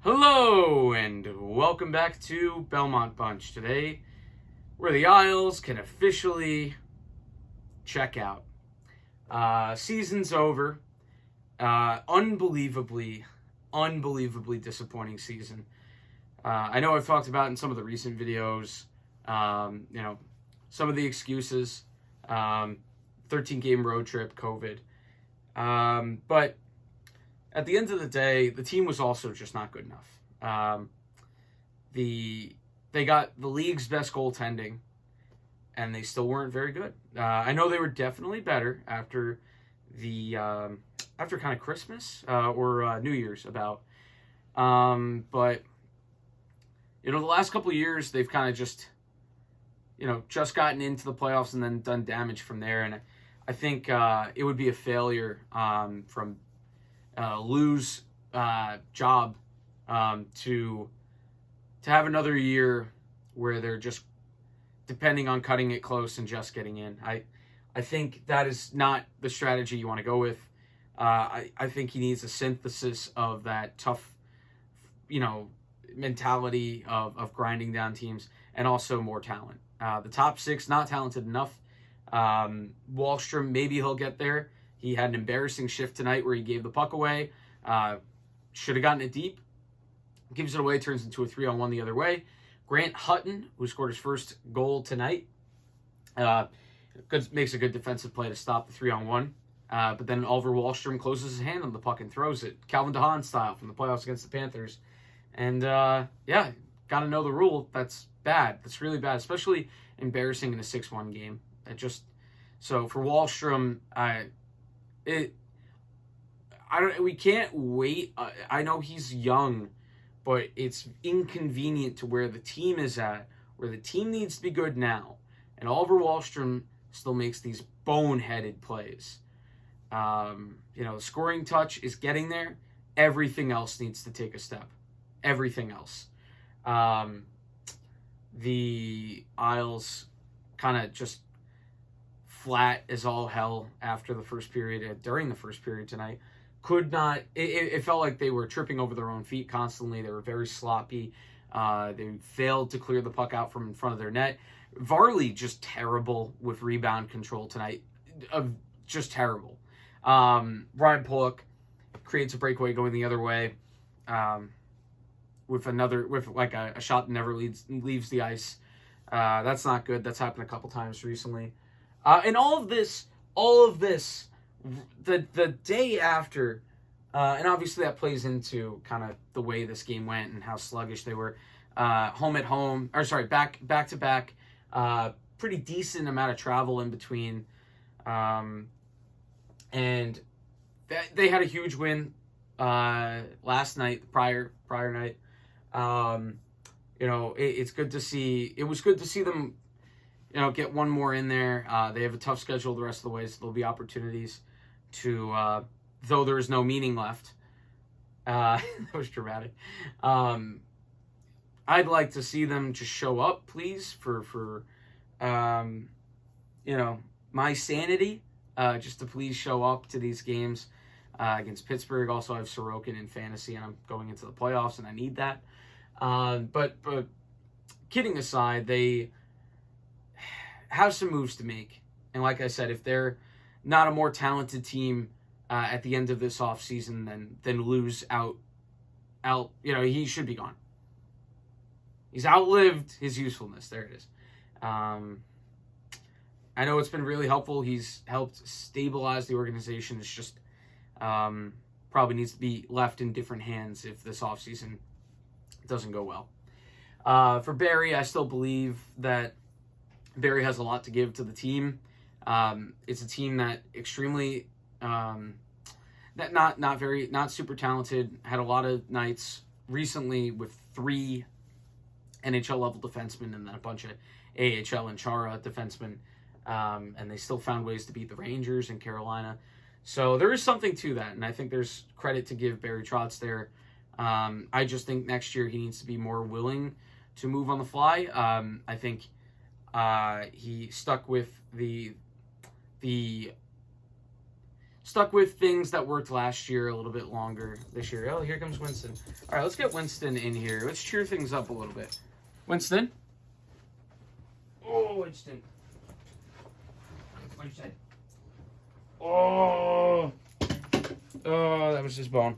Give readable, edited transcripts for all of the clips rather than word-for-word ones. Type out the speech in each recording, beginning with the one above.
Hello and welcome back to Belmont Bunch. Today, where the Isles can officially check out. Season's over. Unbelievably disappointing season. I know I've talked about in some of the recent videos, some of the excuses. 13-game road trip, COVID. But at the end of the day, the team was also just not good enough. They got the league's best goaltending, and they still weren't very good. I know they were definitely better after after kind of Christmas or New Year's but the last couple of years they've kind of just gotten into the playoffs and then done damage from there, and I think it would be a failure from Lou's job to have another year where they're just depending on cutting it close and just getting in. I think that is not the strategy you want to go with. I think he needs a synthesis of that tough, mentality of grinding down teams and also more talent. The top six, not talented enough. Wahlstrom, maybe he'll get there. He had an embarrassing shift tonight where he gave the puck away. Should have gotten it deep. Gives it away, turns into a 3-on-1 the other way. Grant Hutton, who scored his first goal tonight, makes a good defensive play to stop the 3-on-1. But then Oliver Wahlstrom closes his hand on the puck and throws it, Calvin DeHaan style from the playoffs against the Panthers. And got to know the rule. That's bad. That's really bad, especially embarrassing in a 6-1 game. So for Wahlstrom, we can't wait. I know he's young, but it's inconvenient to where the team is at, where the team needs to be good now. And Oliver Wahlstrom still makes these boneheaded plays. The scoring touch is getting there. Everything else needs to take a step. Everything else. The Isles kind of just flat as all hell after the first period, during the first period tonight. It felt like they were tripping over their own feet constantly. They were very sloppy. They failed to clear the puck out from in front of their net. Varley just terrible with rebound control tonight. Just terrible. Ryan Pulock creates a breakaway going the other way. With a shot that never leaves the ice. That's not good. That's happened a couple times recently. And all of this, the day after, and obviously that plays into kind of the way this game went and how sluggish they were. Back to back, pretty decent amount of travel in between, and they had a huge win last night, prior night. It's good to see. It was good to see them, get one more in there. They have a tough schedule the rest of the way, so there'll be opportunities to, though there is no meaning left. That was dramatic. I'd like to see them just show up, please, for my sanity, just to please show up to these games against Pittsburgh. Also, I have Sorokin in fantasy, and I'm going into the playoffs, and I need that. But kidding aside, they have some moves to make. And like I said, if they're not a more talented team at the end of this offseason, then lose out, he should be gone. He's outlived his usefulness. There it is. I know it's been really helpful. He's helped stabilize the organization. It's just probably needs to be left in different hands if this offseason doesn't go well. For Barrie, I still believe that Barrie has a lot to give to the team. It's a team that extremely not super talented. Had a lot of nights recently with 3 NHL level defensemen and then a bunch of AHL and Chara defensemen, and they still found ways to beat the Rangers and Carolina. So there is something to that, and I think there's credit to give Barry Trotz there. I just think next year he needs to be more willing to move on the fly. I think he stuck with the stuck with things that worked last year a little bit longer this year. Oh, here comes Winston. All right, let's get Winston in here. Let's cheer things up a little bit. Winston? Oh, Winston. Winston. Oh. Oh, that was his bone.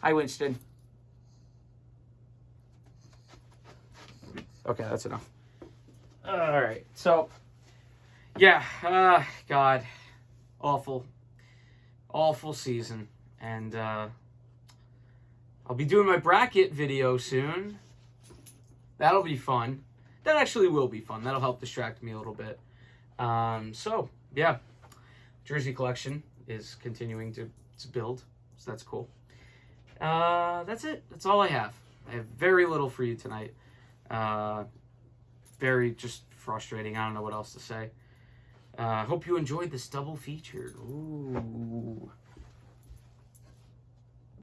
Hi, Winston. Okay, that's enough. All right, so, yeah, God, awful season, and I'll be doing my bracket video soon. That'll be fun. That actually will be fun. That'll help distract me a little bit. So, yeah, jersey collection is continuing to build, so that's cool. That's it. That's all I have. I have very little for you tonight. Very just frustrating. I don't know what else to say. Hope you enjoyed this double feature. Ooh.